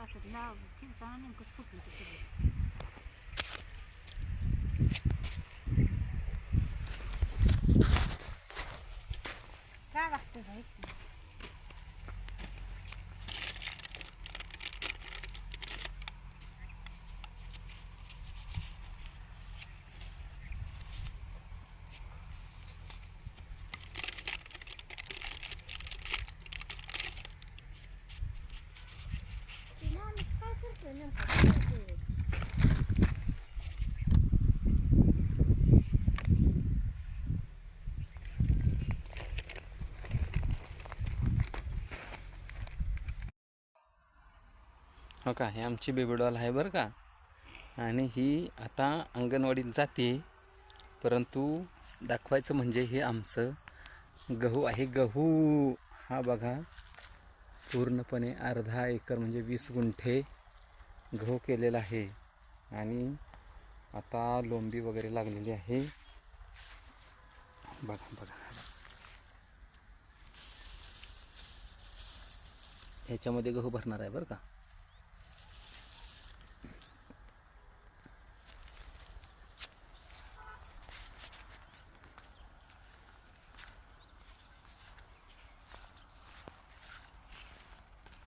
असं लाव ठेवताना नेमकंच फुटलं ते सगळं. काय लागतं साहित्य काय करतोय नेमकं हो का, हे आमची बेबी डॉल आहे बरं का. आणि ही आता अंगणवाडीत जाते. परंतु दाखवायचं म्हणजे हे आमचं गहू आहे. गहू हा बघा पूर्णपणे अर्धा एकर म्हणजे 20 गुंठे गहू केलेला आहे. आणि आता लोंबी वगैरे लागलेली आहे. बघा बघा, ह्याच्यामध्ये गहू भरणार आहे बरं का.